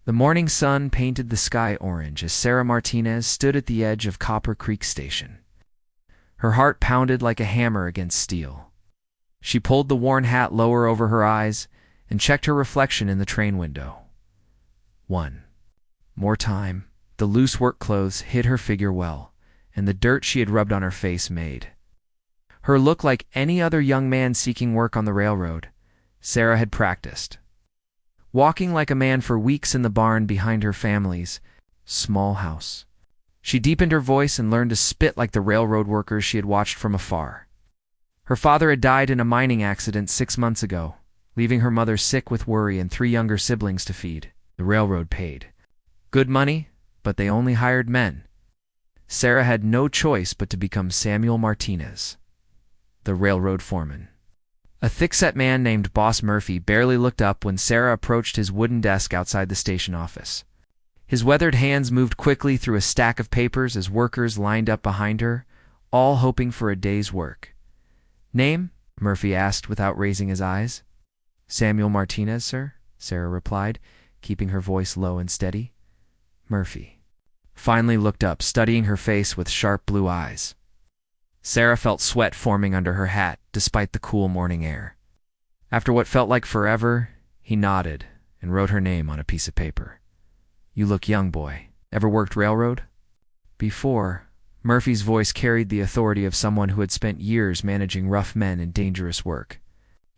The morning sun painted the sky orange as Sarah Martinez stood at the edge of Copper Creek Station. Her heart pounded like a hammer against steel. She pulled the worn hat lower over her eyes and checked her reflection in the train window. One more time. The loose work clothes hid her figure well, and the dirt she had rubbed on her face made her look like any other young man seeking work on the railroad. Sarah had practiced walking like a man for weeks in the barn behind her family's small house. She deepened her voice and learned to spit like the railroad workers she had watched from afar. Her father had died in a mining accident 6 months ago, leaving her mother sick with worry and 3 younger siblings to feed. The railroad paid good money, but they only hired men. Sarah had no choice but to become Samuel Martinez, the railroad foreman. A thick-set man named Boss Murphy barely looked up when Sarah approached his wooden desk outside the station office. His weathered hands moved quickly through a stack of papers as workers lined up behind her, all hoping for a day's work. "Name?" Murphy asked without raising his eyes. "Samuel Martinez, sir," Sarah replied, keeping her voice low and steady. Murphy finally looked up, studying her face with sharp blue eyes. Sarah felt sweat forming under her hat, despite the cool morning air. After what felt like forever, he nodded and wrote her name on a piece of paper. "You look young, boy. Ever worked railroad?" Before, Murphy's voice carried the authority of someone who had spent years managing rough men and dangerous work.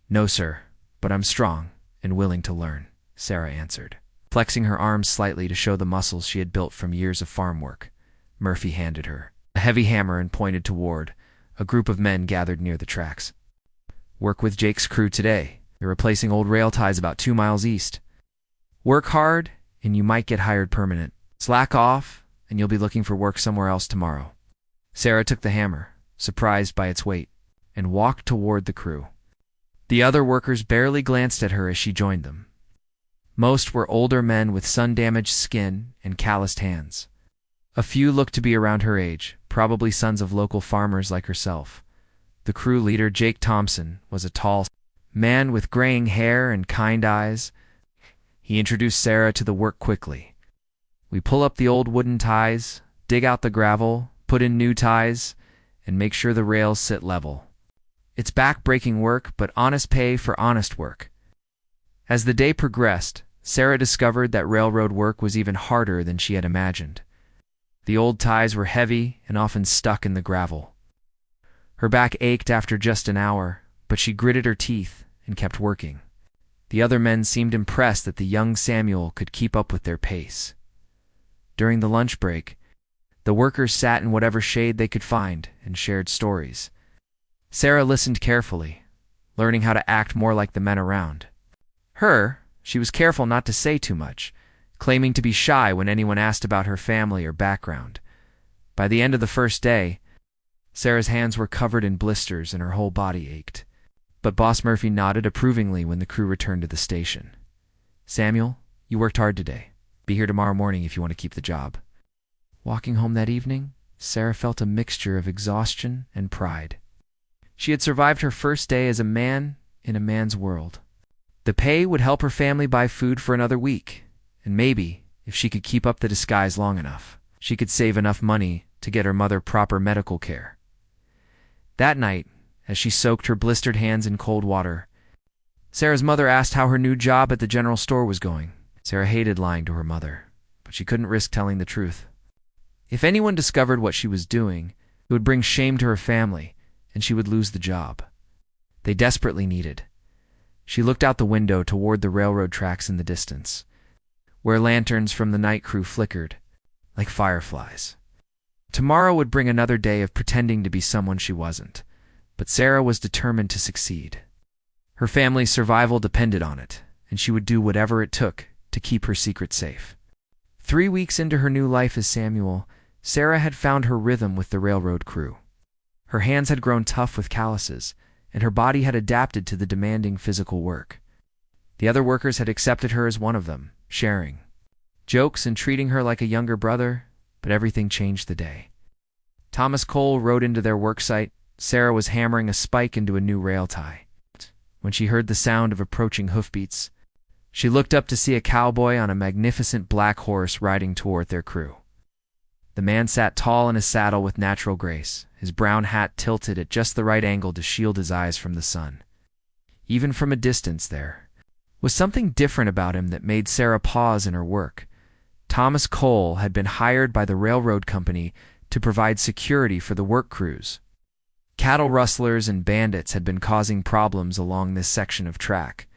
"No, sir, but I'm strong and willing to learn," Sarah answered, flexing her arms slightly to show the muscles she had built from years of farm work. Murphy handed her a heavy hammer and pointed toward a group of men gathered near the tracks. "Work with Jake's crew today. They're replacing old rail ties about 2 miles east. Work hard, and you might get hired permanent. Slack off, and you'll be looking for work somewhere else tomorrow." Sarah took the hammer, surprised by its weight, and walked toward the crew. The other workers barely glanced at her as she joined them. Most were older men with sun-damaged skin and calloused hands. A few looked to be around her age, probably sons of local farmers like herself. The crew leader, Jake Thompson, was a tall man with graying hair and kind eyes. He introduced Sarah to the work quickly. "We pull up the old wooden ties, dig out the gravel, put in new ties, and make sure the rails sit level. It's back-breaking work, but honest pay for honest work." As the day progressed, Sarah discovered that railroad work was even harder than she had imagined. The old ties were heavy and often stuck in the gravel. Her back ached after just an hour, but she gritted her teeth and kept working. The other men seemed impressed that the young Samuel could keep up with their pace. During the lunch break, the workers sat in whatever shade they could find and shared stories. Sarah listened carefully, learning how to act more like the men around. She was careful not to say too much, claiming to be shy when anyone asked about her family or background. By the end of the first day, Sarah's hands were covered in blisters and her whole body ached. But Boss Murphy nodded approvingly when the crew returned to the station. "Samuel, you worked hard today. Be here tomorrow morning if you want to keep the job." Walking home that evening, Sarah felt a mixture of exhaustion and pride. She had survived her first day as a man in a man's world. The pay would help her family buy food for another week, and maybe, if she could keep up the disguise long enough, she could save enough money to get her mother proper medical care. That night, as she soaked her blistered hands in cold water, Sarah's mother asked how her new job at the general store was going. Sarah hated lying to her mother, but she couldn't risk telling the truth. If anyone discovered what she was doing, it would bring shame to her family, and she would lose the job they desperately needed. She looked out the window toward the railroad tracks in the distance, where lanterns from the night crew flickered like fireflies. Tomorrow would bring another day of pretending to be someone she wasn't, but Sarah was determined to succeed. Her family's survival depended on it, and she would do whatever it took to keep her secret safe. 3 weeks into her new life as Samuel, Sarah had found her rhythm with the railroad crew. Her hands had grown tough with calluses, and her body had adapted to the demanding physical work. The other workers had accepted her as one of them, sharing jokes and treating her like a younger brother, but everything changed the day. Thomas Cole rode into their worksite. Sarah was hammering a spike into a new rail tie. When she heard the sound of approaching hoofbeats, She looked up to see a cowboy on a magnificent black horse riding toward their crew. The man sat tall in his saddle with natural grace, his brown hat tilted at just the right angle to shield his eyes from the sun. Even from a distance there was something different about him that made Sarah pause in her work. Thomas Cole had been hired by the railroad company to provide security for the work crews. Cattle rustlers and bandits had been causing problems along this section of track,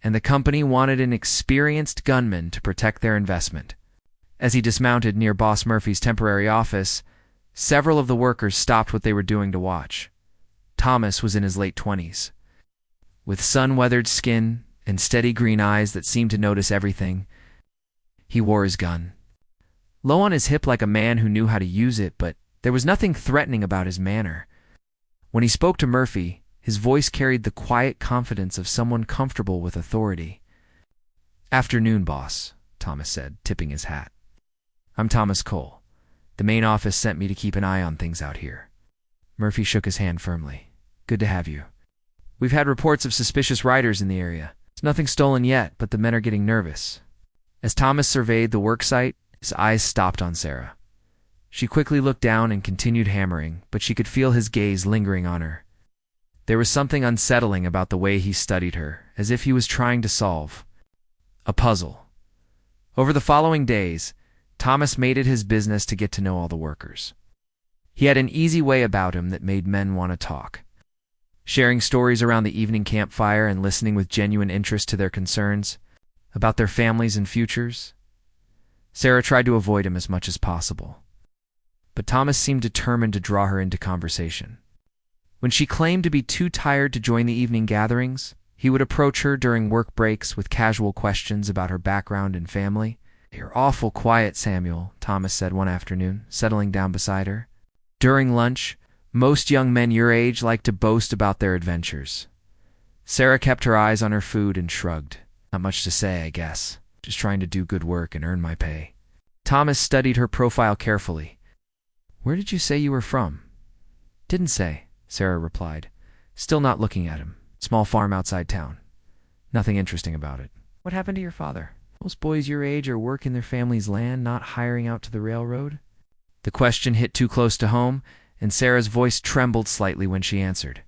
and the company wanted an experienced gunman to protect their investment. As he dismounted near Boss Murphy's temporary office, several of the workers stopped what they were doing to watch. Thomas was in his late 20s. With sun-weathered skin and steady green eyes that seemed to notice everything, he wore his gun low on his hip like a man who knew how to use it, but there was nothing threatening about his manner. When he spoke to Murphy, his voice carried the quiet confidence of someone comfortable with authority. "Afternoon, boss," Thomas said, tipping his hat. "I'm Thomas Cole. The main office sent me to keep an eye on things out here." Murphy shook his hand firmly. "Good to have you. We've had reports of suspicious riders in the area. There's nothing stolen yet, but the men are getting nervous." As Thomas surveyed the work site, his eyes stopped on Sarah. She quickly looked down and continued hammering, but she could feel his gaze lingering on her. There was something unsettling about the way he studied her, as if he was trying to solve a puzzle. Over the following days, Thomas made it his business to get to know all the workers. He had an easy way about him that made men want to talk. Sharing stories around the evening campfire and listening with genuine interest to their concerns about their families and futures. Sarah tried to avoid him as much as possible, but Thomas seemed determined to draw her into conversation. When she claimed to be too tired to join the evening gatherings, he would approach her during work breaks with casual questions about her background and family. "You're awful quiet, Samuel," Thomas said one afternoon, settling down beside her. During lunch, most young men your age like to boast about their adventures. Sarah kept her eyes on her food and shrugged. "Not much to say, I guess. Just trying to do good work and earn my pay." Thomas studied her profile carefully. "Where did you say you were from?" "Didn't say," Sarah replied, still not looking at him. "Small farm outside town. Nothing interesting about it." "What happened to your father? Most boys your age are working their family's land, not hiring out to the railroad." The question hit too close to home, and Sarah's voice trembled slightly when she answered.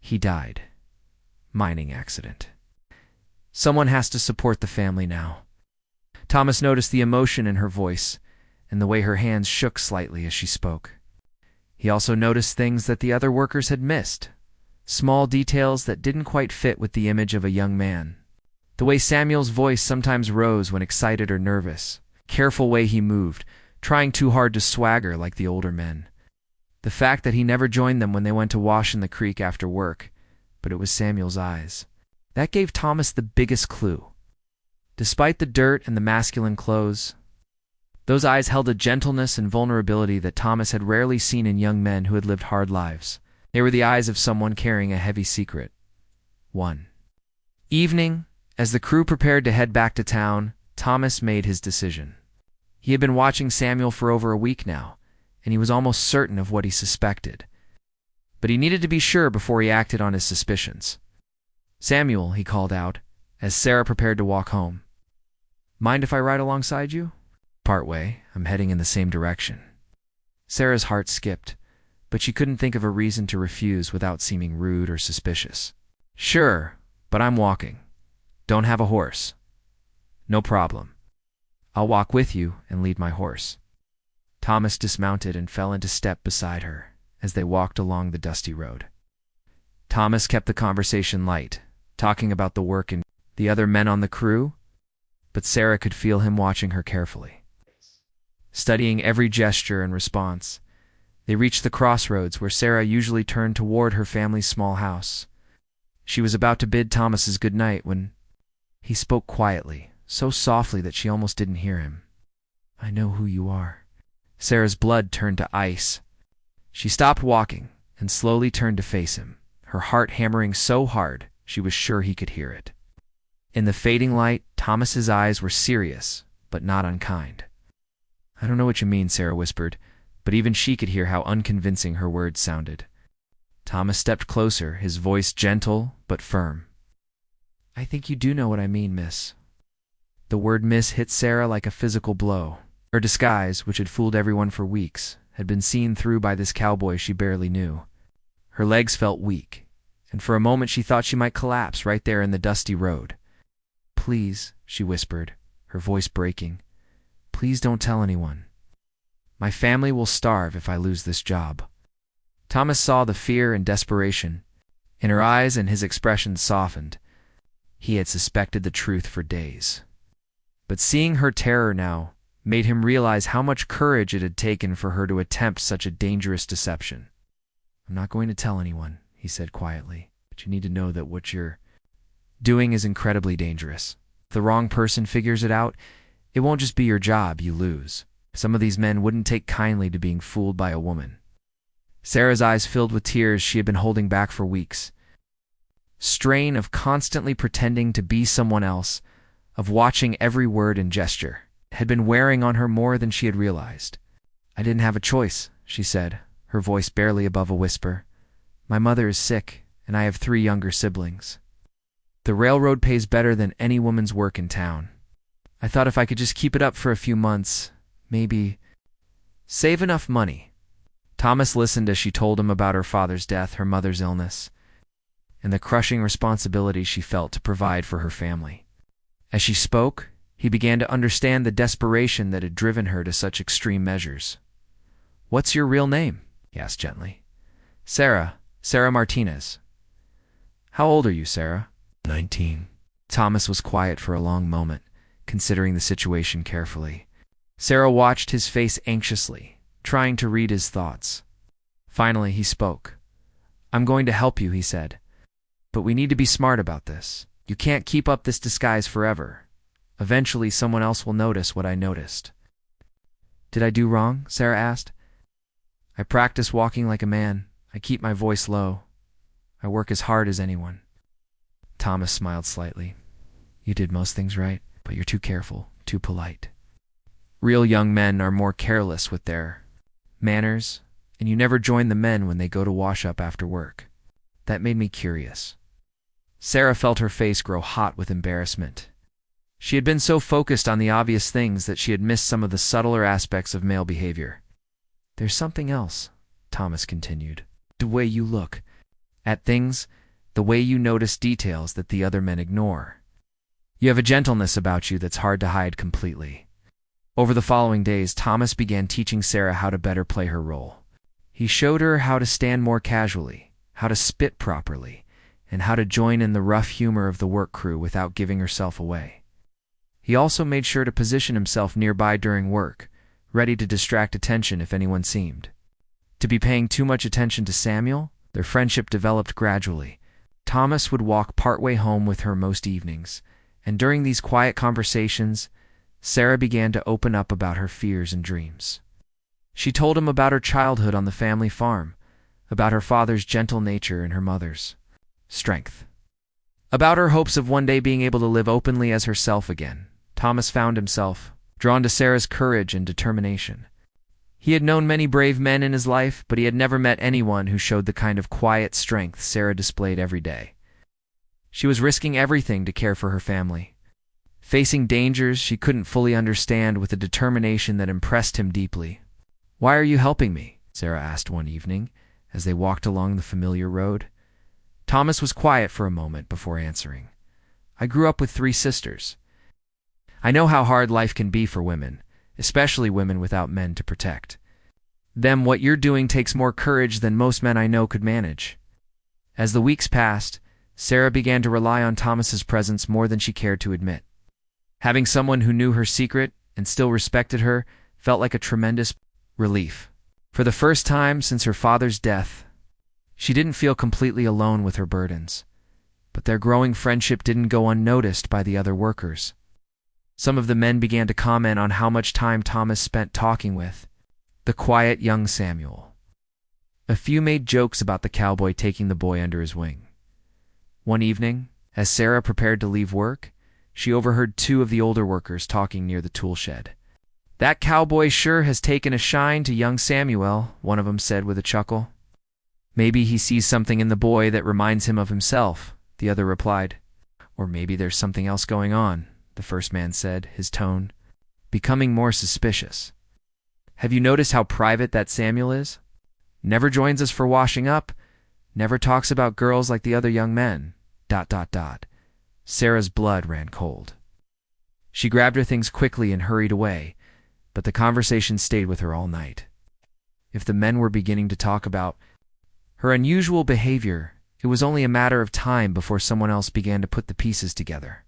"He died. Mining accident. Someone has to support the family now." Thomas noticed the emotion in her voice and the way her hands shook slightly as she spoke. He also noticed things that the other workers had missed, small details that didn't quite fit with the image of a young man. The way Samuel's voice sometimes rose when excited or nervous, careful way he moved, trying too hard to swagger like the older men. The fact that he never joined them when they went to wash in the creek after work, but it was Samuel's eyes. That gave Thomas the biggest clue. Despite the dirt and the masculine clothes, those eyes held a gentleness and vulnerability that Thomas had rarely seen in young men who had lived hard lives. They were the eyes of someone carrying a heavy secret. One evening, as the crew prepared to head back to town, Thomas made his decision. He had been watching Samuel for over a week now, and he was almost certain of what he suspected. But he needed to be sure before he acted on his suspicions. "Samuel," he called out, as Sarah prepared to walk home. "Mind if I ride alongside you?" "Partway. I'm heading in the same direction." Sarah's heart skipped, but she couldn't think of a reason to refuse without seeming rude or suspicious. "Sure, but I'm walking. Don't have a horse." "No problem. I'll walk with you and lead my horse." Thomas dismounted and fell into step beside her as they walked along the dusty road. Thomas kept the conversation light, talking about the work and the other men on the crew, but Sarah could feel him watching her carefully. Studying every gesture and response, they reached the crossroads where Sarah usually turned toward her family's small house. She was about to bid Thomas's good night when he spoke quietly, so softly that she almost didn't hear him. "I know who you are." Sarah's blood turned to ice. She stopped walking and slowly turned to face him, her heart hammering so hard she was sure he could hear it. In the fading light, Thomas's eyes were serious, but not unkind. "I don't know what you mean," Sarah whispered, but even she could hear how unconvincing her words sounded. Thomas stepped closer, his voice gentle but firm. I think you do know what I mean, miss. The word miss hit Sarah like a physical blow. Her disguise, which had fooled everyone for weeks, had been seen through by this cowboy she barely knew. Her legs felt weak, and for a moment she thought she might collapse right there in the dusty road. Please, she whispered, her voice breaking. Please don't tell anyone. My family will starve if I lose this job. Thomas saw the fear and desperation in her eyes, and his expression softened. He had suspected the truth for days. But seeing her terror now made him realize how much courage it had taken for her to attempt such a dangerous deception. I'm not going to tell anyone, he said quietly, but you need to know that what you're doing is incredibly dangerous. If the wrong person figures it out, it won't just be your job you lose. Some of these men wouldn't take kindly to being fooled by a woman. Sarah's eyes filled with tears she had been holding back for weeks. Strain of constantly pretending to be someone else, of watching every word and gesture, had been wearing on her more than she had realized. I didn't have a choice, she said, her voice barely above a whisper. My mother is sick, and I have 3 younger siblings. The railroad pays better than any woman's work in town. I thought if I could just keep it up for a few months, maybe save enough money. Thomas listened as she told him about her father's death, her mother's illness, and the crushing responsibility she felt to provide for her family. As she spoke, he began to understand the desperation that had driven her to such extreme measures. What's your real name? He asked gently. Sarah Martinez. How old are you, Sarah? 19. Thomas was quiet for a long moment, considering the situation carefully. Sarah watched his face anxiously, trying to read his thoughts. Finally, he spoke. I'm going to help you, he said. But we need to be smart about this. You can't keep up this disguise forever. Eventually, someone else will notice what I noticed. Did I do wrong? Sarah asked. I practice walking like a man. I keep my voice low. I work as hard as anyone. Thomas smiled slightly. You did most things right, but you're too careful, too polite. Real young men are more careless with their manners, and you never join the men when they go to wash up after work. That made me curious. Sarah felt her face grow hot with embarrassment. She had been so focused on the obvious things that she had missed some of the subtler aspects of male behavior. There's something else, Thomas continued. The way you look at things, the way you notice details that the other men ignore. You have a gentleness about you that's hard to hide completely. Over the following days, Thomas began teaching Sarah how to better play her role. He showed her how to stand more casually, how to spit properly, and how to join in the rough humor of the work crew without giving herself away. He also made sure to position himself nearby during work, ready to distract attention if anyone seemed to be paying too much attention to Samuel. Their friendship developed gradually. Thomas would walk partway home with her most evenings, and during these quiet conversations, Sarah began to open up about her fears and dreams. She told him about her childhood on the family farm, about her father's gentle nature and her mother's strength, about her hopes of one day being able to live openly as herself again. Thomas found himself drawn to Sarah's courage and determination. He had known many brave men in his life, but he had never met anyone who showed the kind of quiet strength Sarah displayed every day. She was risking everything to care for her family, facing dangers she couldn't fully understand with a determination that impressed him deeply. Why are you helping me? Sarah asked one evening as they walked along the familiar road. Thomas was quiet for a moment before answering. I grew up with 3 sisters. I know how hard life can be for women, especially women without men to protect them. What you're doing takes more courage than most men I know could manage. As the weeks passed, Sarah began to rely on Thomas's presence more than she cared to admit. Having someone who knew her secret and still respected her felt like a tremendous relief. For the first time since her father's death, she didn't feel completely alone with her burdens. But their growing friendship didn't go unnoticed by the other workers. Some of the men began to comment on how much time Thomas spent talking with the quiet young Samuel. A few made jokes about the cowboy taking the boy under his wing. One evening, as Sarah prepared to leave work, she overheard 2 of the older workers talking near the tool shed. That cowboy sure has taken a shine to young Samuel, one of them said with a chuckle. Maybe he sees something in the boy that reminds him of himself, the other replied. Or maybe there's something else going on, the first man said, his tone becoming more suspicious. Have you noticed how private that Samuel is? Never joins us for washing up, never talks about girls like the other young men. ... Sarah's blood ran cold. She grabbed her things quickly and hurried away, but the conversation stayed with her all night. If the men were beginning to talk about her unusual behavior, it was only a matter of time before someone else began to put the pieces together.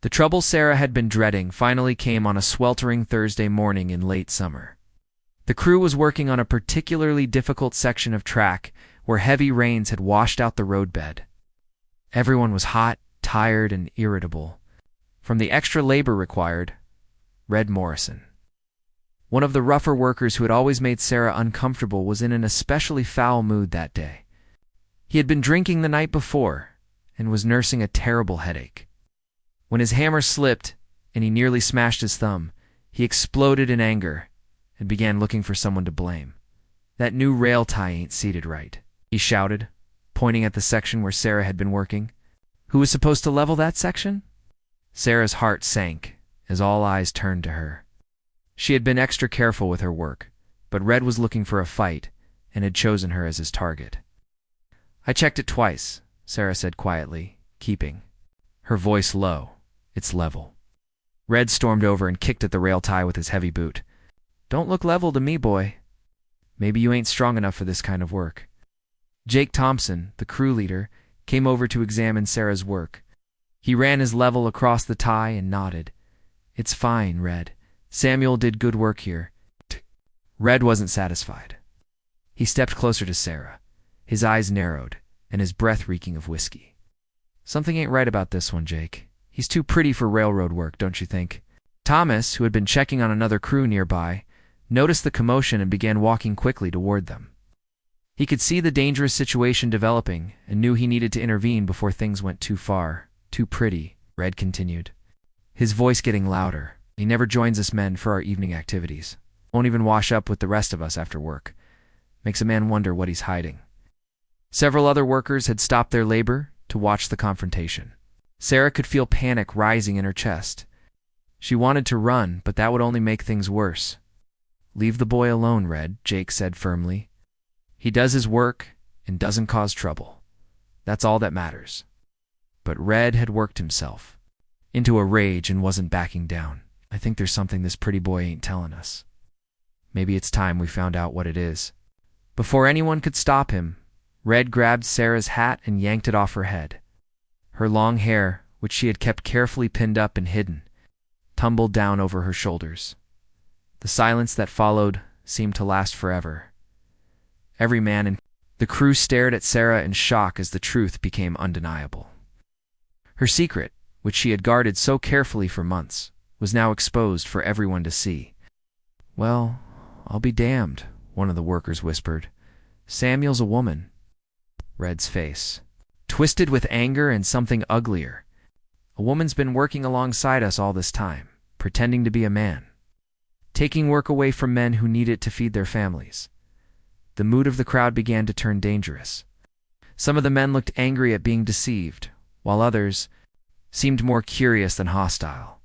The trouble Sarah had been dreading finally came on a sweltering Thursday morning in late summer. The crew was working on a particularly difficult section of track where heavy rains had washed out the roadbed. Everyone was hot, tired, and irritable. From the extra labor required, Red Morrison, one of the rougher workers who had always made Sarah uncomfortable, was in an especially foul mood that day. He had been drinking the night before and was nursing a terrible headache. When his hammer slipped and he nearly smashed his thumb, he exploded in anger and began looking for someone to blame. "That new rail tie ain't seated right," he shouted, pointing at the section where Sarah had been working. "Who was supposed to level that section?" Sarah's heart sank as all eyes turned to her. She had been extra careful with her work, but Red was looking for a fight and had chosen her as his target. "I checked it twice," Sarah said quietly, keeping her voice low. "It's level." Red stormed over and kicked at the rail tie with his heavy boot. "Don't look level to me, boy. Maybe you ain't strong enough for this kind of work." Jake Thompson, the crew leader, came over to examine Sarah's work. He ran his level across the tie and nodded. "It's fine, Red. Samuel did good work here." Red wasn't satisfied. He stepped closer to Sarah, his eyes narrowed and his breath reeking of whiskey. "Something ain't right about this one, Jake. He's too pretty for railroad work, don't you think?" Thomas, who had been checking on another crew nearby, noticed the commotion and began walking quickly toward them. He could see the dangerous situation developing and knew he needed to intervene before things went too far. "Too pretty," Red continued, his voice getting louder. "He never joins us men for our evening activities. Won't even wash up with the rest of us after work. Makes a man wonder what he's hiding." Several other workers had stopped their labor to watch the confrontation. Sarah could feel panic rising in her chest. She wanted to run, but that would only make things worse. "Leave the boy alone, Red," Jake said firmly. "He does his work and doesn't cause trouble. That's all that matters." But Red had worked himself into a rage and wasn't backing down. "I think there's something this pretty boy ain't telling us. Maybe it's time we found out what it is." Before anyone could stop him, Red grabbed Sarah's hat and yanked it off her head. Her long hair, which she had kept carefully pinned up and hidden, tumbled down over her shoulders. The silence that followed seemed to last forever. Every man in the crew stared at Sarah in shock as the truth became undeniable. Her secret, which she had guarded so carefully for months, was now exposed for everyone to see. "Well, I'll be damned," one of the workers whispered. "Samuel's a woman." Red's face twisted with anger and something uglier. "A woman's been working alongside us all this time, pretending to be a man, taking work away from men who need it to feed their families." The mood of the crowd began to turn dangerous. Some of the men looked angry at being deceived, while others seemed more curious than hostile.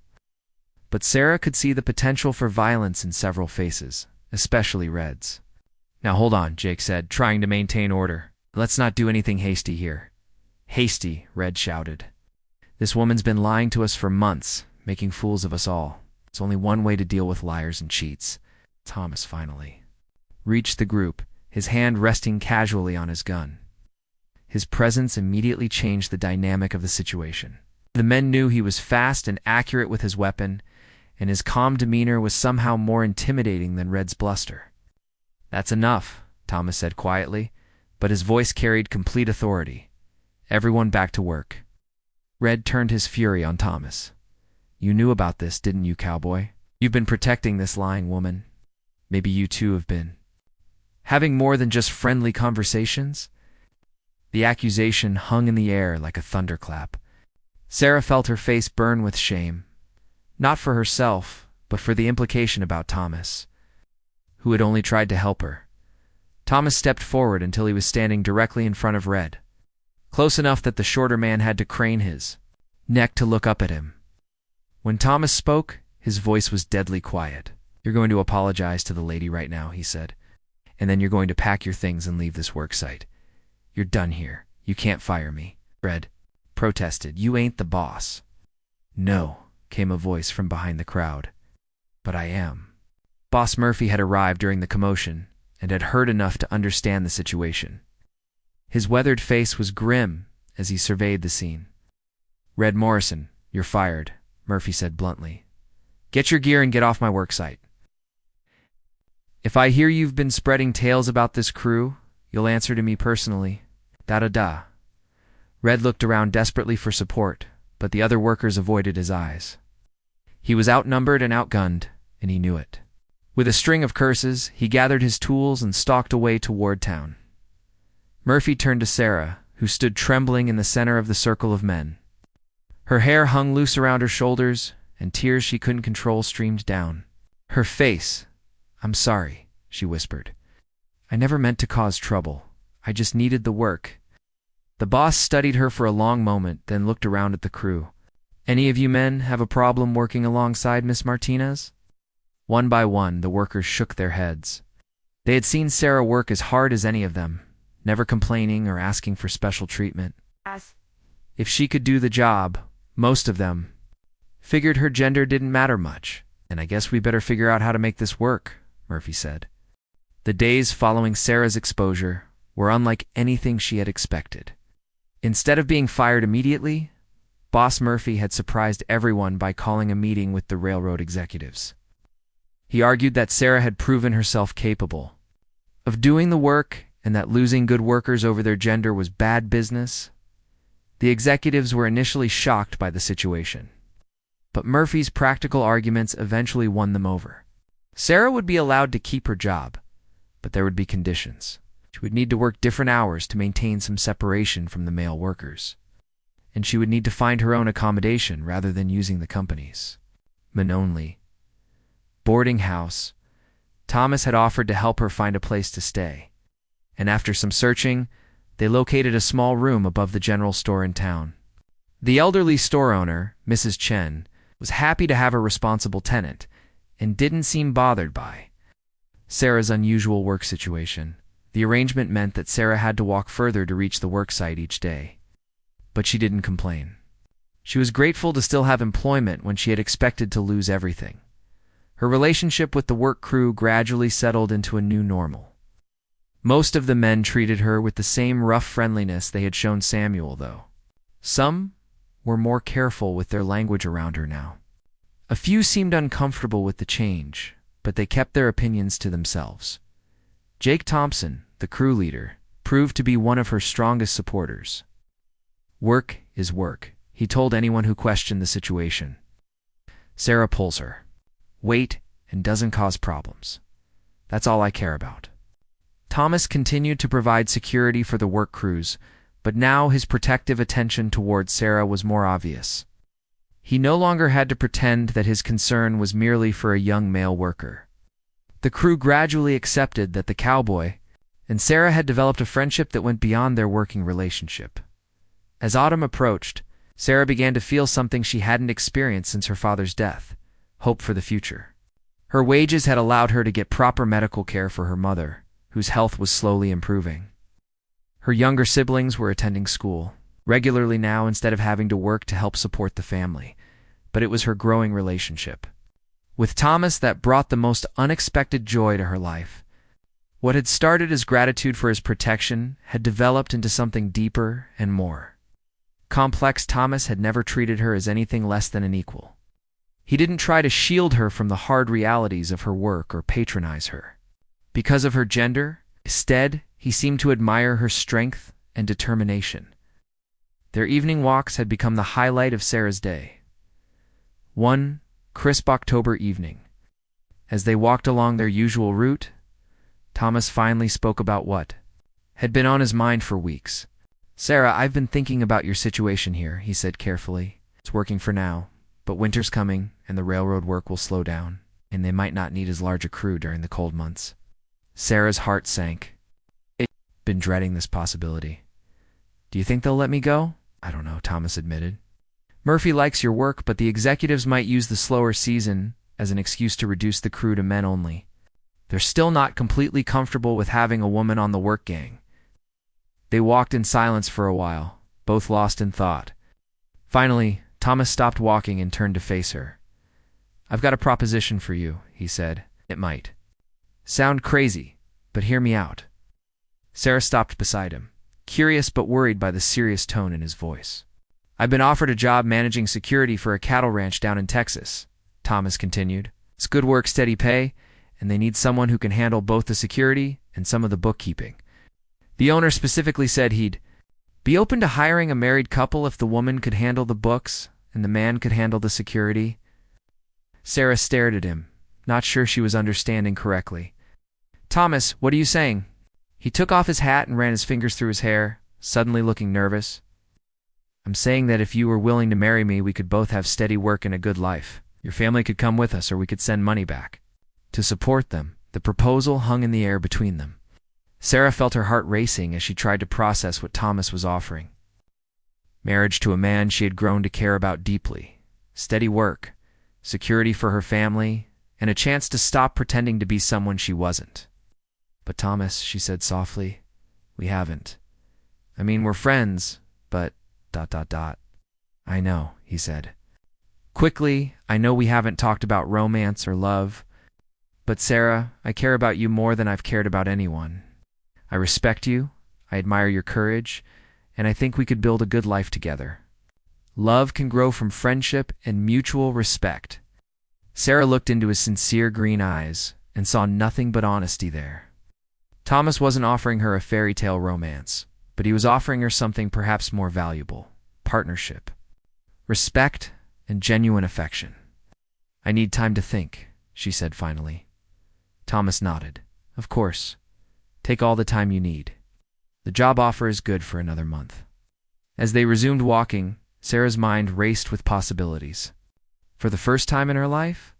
But Sarah could see the potential for violence in several faces, especially Red's. "Now hold on," Jake said, trying to maintain order. "Let's not do anything hasty here." "Hasty," Red shouted. "This woman's been lying to us for months, making fools of us all. It's only one way to deal with liars and cheats." Thomas finally reached the group, his hand resting casually on his gun. His presence immediately changed the dynamic of the situation. The men knew he was fast and accurate with his weapon, and his calm demeanor was somehow more intimidating than Red's bluster. "That's enough," Thomas said quietly, but his voice carried complete authority. "Everyone back to work." Red turned his fury on Thomas. "You knew about this, didn't you, Cowboy? You've been protecting this lying woman. Maybe you too have been having more than just friendly conversations?" The accusation hung in the air like a thunderclap. Sarah felt her face burn with shame, not for herself, but for the implication about Thomas, who had only tried to help her. Thomas stepped forward until he was standing directly in front of Red, close enough that the shorter man had to crane his neck to look up at him. When Thomas spoke, his voice was deadly quiet. "You're going to apologize to the lady right now," he said. "And then you're going to pack your things and leave this work site. You're done here. You can't fire me." Fred protested. "You ain't the boss." "No," came a voice from behind the crowd. "But I am." Boss Murphy had arrived during the commotion and had heard enough to understand the situation. His weathered face was grim as he surveyed the scene. "Red Morrison, you're fired," Murphy said bluntly. "Get your gear and get off my work site. If I hear you've been spreading tales about this crew, you'll answer to me personally. Da-da-da." Red looked around desperately for support, but the other workers avoided his eyes. He was outnumbered and outgunned, and he knew it. With a string of curses, he gathered his tools and stalked away toward town. Murphy turned to Sarah, who stood trembling in the center of the circle of men. Her hair hung loose around her shoulders, and tears she couldn't control streamed down her face. "I'm sorry," she whispered. "I never meant to cause trouble. I just needed the work." The boss studied her for a long moment, then looked around at the crew. "Any of you men have a problem working alongside Miss Martinez?" One by one, the workers shook their heads. They had seen Sarah work as hard as any of them, never complaining or asking for special treatment. If she could do the job, most of them figured her gender didn't matter much. "And I guess we better figure out how to make this work," Murphy said. The days following Sarah's exposure were unlike anything she had expected. Instead of being fired immediately, Boss Murphy had surprised everyone by calling a meeting with the railroad executives. He argued that Sarah had proven herself capable of doing the work and that losing good workers over their gender was bad business. The executives were initially shocked by the situation, but Murphy's practical arguments eventually won them over. Sarah would be allowed to keep her job, but there would be conditions. She would need to work different hours to maintain some separation from the male workers, and she would need to find her own accommodation rather than using the company's. Only boarding house. Thomas had offered to help her find a place to stay, and after some searching, they located a small room above the general store in town. The elderly store owner, Mrs. Chen, was happy to have a responsible tenant and didn't seem bothered by Sarah's unusual work situation. The arrangement meant that Sarah had to walk further to reach the work site each day, but she didn't complain. She was grateful to still have employment when she had expected to lose everything. Her relationship with the work crew gradually settled into a new normal. Most of the men treated her with the same rough friendliness they had shown Samuel, though. Some were more careful with their language around her now. A few seemed uncomfortable with the change, but they kept their opinions to themselves. Jake Thompson, the crew leader, proved to be one of her strongest supporters. "Work is work," he told anyone who questioned the situation. "Sarah pulls her weight and doesn't cause problems. That's all I care about." Thomas continued to provide security for the work crews, but now his protective attention towards Sarah was more obvious. He no longer had to pretend that his concern was merely for a young male worker. The crew gradually accepted that the Cowboy and Sarah had developed a friendship that went beyond their working relationship. As autumn approached, Sarah began to feel something she hadn't experienced since her father's death: hope for the future. Her wages had allowed her to get proper medical care for her mother, whose health was slowly improving. Her younger siblings were attending school regularly now instead of having to work to help support the family, but it was her growing relationship with Thomas that brought the most unexpected joy to her life. What had started as gratitude for his protection had developed into something deeper and more complex. Thomas had never treated her as anything less than an equal. He didn't try to shield her from the hard realities of her work or patronize her because of her gender. Instead, he seemed to admire her strength and determination. Their evening walks had become the highlight of Sarah's day. One crisp October evening, as they walked along their usual route, Thomas finally spoke about what had been on his mind for weeks. "Sarah, I've been thinking about your situation here," he said carefully. "It's working for now, but winter's coming and the railroad work will slow down, and they might not need as large a crew during the cold months." Sarah's heart sank. I'd been dreading this possibility. "Do you think they'll let me go?" "I don't know," Thomas admitted. Murphy likes your work, but the executives might use the slower season as an excuse to reduce the crew to men only. They're still not completely comfortable with having a woman on the work gang." They walked in silence for a while, both lost in thought. Finally, Thomas stopped walking and turned to face her. "I've got a proposition for you," he said. "It might sound crazy, but hear me out." Sarah stopped beside him, curious but worried by the serious tone in his voice. "I've been offered a job managing security for a cattle ranch down in Texas," Thomas continued. "It's good work, steady pay, and they need someone who can handle both the security and some of the bookkeeping. The owner specifically said he'd be open to hiring a married couple if the woman could handle the books and the man could handle the security." Sarah stared at him, not sure she was understanding correctly. "Thomas, what are you saying?" He took off his hat and ran his fingers through his hair, suddenly looking nervous. "I'm saying that if you were willing to marry me, we could both have steady work and a good life. Your family could come with us, or we could send money back to support them." The proposal hung in the air between them. Sarah felt her heart racing as she tried to process what Thomas was offering. Marriage to a man she had grown to care about deeply, steady work, security for her family, and a chance to stop pretending to be someone she wasn't. "But Thomas," she said softly, "we haven't. I mean, we're friends, but ... "I know," he said. Quickly, "I know we haven't talked about romance or love, but Sarah, I care about you more than I've cared about anyone. I respect you, I admire your courage, and I think we could build a good life together. Love can grow from friendship and mutual respect." Sarah looked into his sincere green eyes and saw nothing but honesty there. Thomas wasn't offering her a fairy tale romance, but he was offering her something perhaps more valuable: partnership, respect, and genuine affection. "I need time to think," she said finally. Thomas nodded. "Of course. Take all the time you need. The job offer is good for another month." As they resumed walking, Sarah's mind raced with possibilities. For the first time in her life,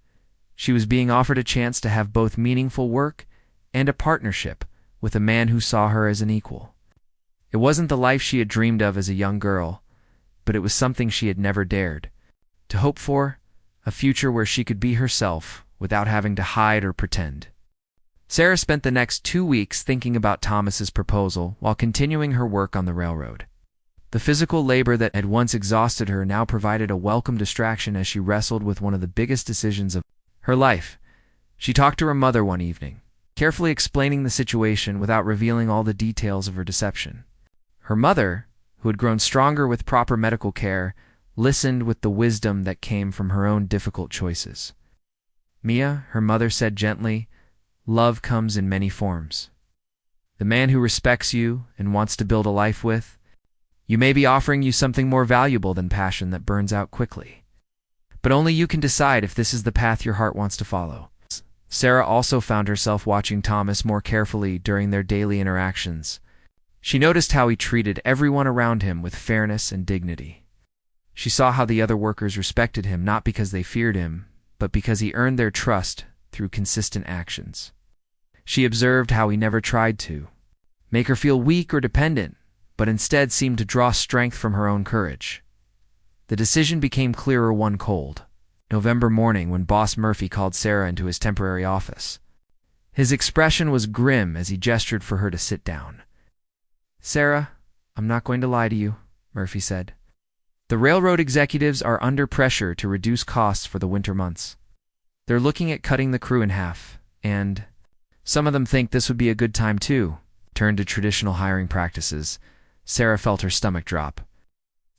she was being offered a chance to have both meaningful work and a partnership with a man who saw her as an equal. It wasn't the life she had dreamed of as a young girl, but it was something she had never dared to hope for, a future where she could be herself without having to hide or pretend. Sarah spent the next 2 weeks thinking about Thomas's proposal while continuing her work on the railroad. The physical labor that had once exhausted her now provided a welcome distraction as she wrestled with one of the biggest decisions of her life. She talked to her mother one evening, carefully explaining the situation without revealing all the details of her deception. Her mother, who had grown stronger with proper medical care, listened with the wisdom that came from her own difficult choices. "Mia," her mother said gently, "love comes in many forms. The man who respects you and wants to build a life with, you may be offering you something more valuable than passion that burns out quickly. But only you can decide if this is the path your heart wants to follow." Sarah also found herself watching Thomas more carefully during their daily interactions. She noticed how he treated everyone around him with fairness and dignity. She saw how the other workers respected him not because they feared him, but because he earned their trust through consistent actions. She observed how he never tried to make her feel weak or dependent, but instead seemed to draw strength from her own courage. The decision became clearer one cold November morning when Boss Murphy called Sarah into his temporary office. His expression was grim as he gestured for her to sit down. "Sarah, I'm not going to lie to you," Murphy said. "The railroad executives are under pressure to reduce costs for the winter months. They're looking at cutting the crew in half, and some of them think this would be a good time to turn to traditional hiring practices." Sarah felt her stomach drop.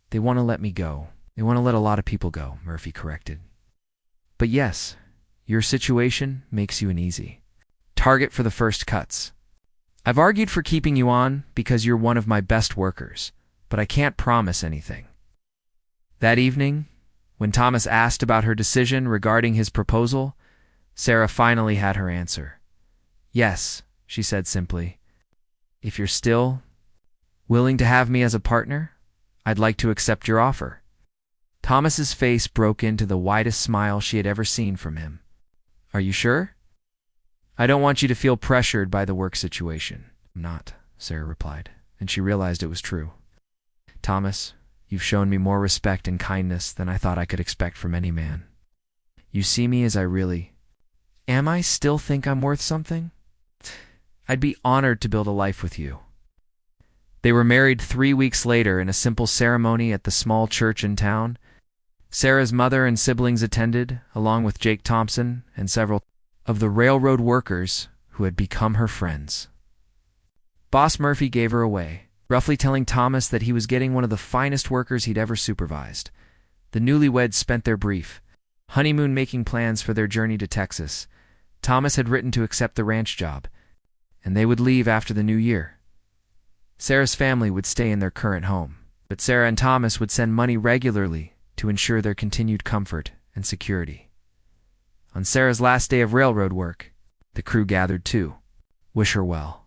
"They want to let me go. They want to let a lot of people go," Murphy corrected. "But yes, your situation makes you an easy target for the first cuts. I've argued for keeping you on because you're one of my best workers, but I can't promise anything." That evening, when Thomas asked about her decision regarding his proposal, Sarah finally had her answer. "Yes," she said simply. "If you're still willing to have me as a partner, I'd like to accept your offer." Thomas's face broke into the widest smile she had ever seen from him. "Are you sure?" "I don't want you to feel pressured by the work situation." "I'm not," Sarah replied, and she realized it was true. "Thomas, You've shown me more respect and kindness than I thought I could expect from any man. You see me as I really am. I still think I'm worth something? I'd be honored to build a life with you." They were married 3 weeks later in a simple ceremony at the small church in town. Sarah's mother and siblings attended, along with Jake Thompson and several of the railroad workers who had become her friends. Boss Murphy gave her away, roughly telling Thomas that he was getting one of the finest workers he'd ever supervised. The newlyweds spent their brief honeymoon-making plans for their journey to Texas. Thomas had written to accept the ranch job, and they would leave after the new year. Sarah's family would stay in their current home, but Sarah and Thomas would send money regularly to ensure their continued comfort and security. On Sarah's last day of railroad work, the crew gathered to wish her well.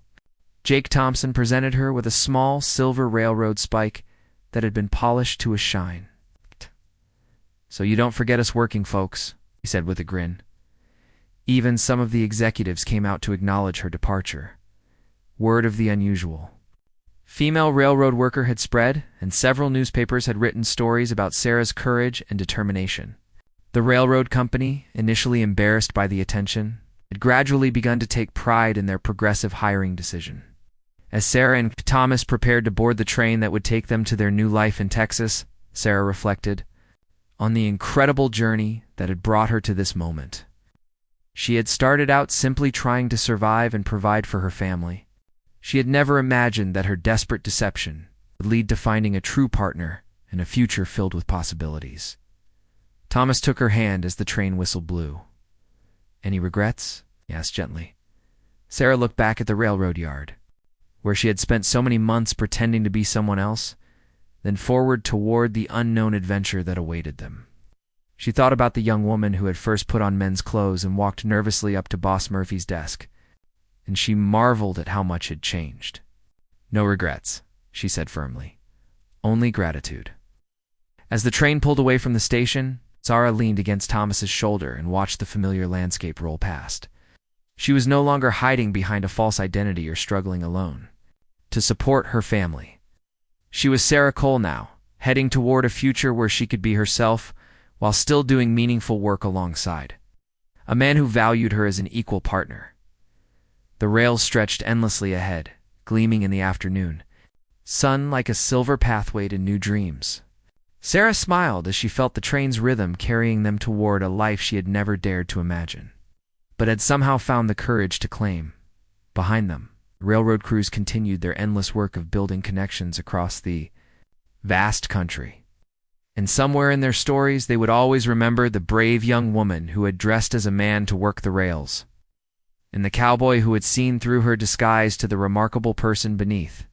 Jake Thompson presented her with a small silver railroad spike that had been polished to a shine. "So you don't forget us working folks," he said with a grin. Even some of the executives came out to acknowledge her departure. Word of the unusual female railroad worker had spread, and several newspapers had written stories about Sarah's courage and determination. The railroad company, initially embarrassed by the attention, had gradually begun to take pride in their progressive hiring decision. As Sarah and Thomas prepared to board the train that would take them to their new life in Texas, Sarah reflected on the incredible journey that had brought her to this moment. She had started out simply trying to survive and provide for her family. She had never imagined that her desperate deception would lead to finding a true partner and a future filled with possibilities. Thomas took her hand as the train whistle blew. "Any regrets?" he asked gently. Sarah looked back at the railroad yard, where she had spent so many months pretending to be someone else, then forward toward the unknown adventure that awaited them. She thought about the young woman who had first put on men's clothes and walked nervously up to Boss Murphy's desk, and she marveled at how much had changed. "No regrets," she said firmly. "Only gratitude." As the train pulled away from the station, Sarah leaned against Thomas's shoulder and watched the familiar landscape roll past. She was no longer hiding behind a false identity or struggling alone to support her family. She was Sarah Cole now, heading toward a future where she could be herself while still doing meaningful work alongside a man who valued her as an equal partner. The rails stretched endlessly ahead, gleaming in the afternoon, sun like a silver pathway to new dreams. Sarah smiled as she felt the train's rhythm carrying them toward a life she had never dared to imagine, but had somehow found the courage to claim. Behind them, railroad crews continued their endless work of building connections across the vast country. And somewhere in their stories, they would always remember the brave young woman who had dressed as a man to work the rails, and the cowboy who had seen through her disguise to the remarkable person beneath.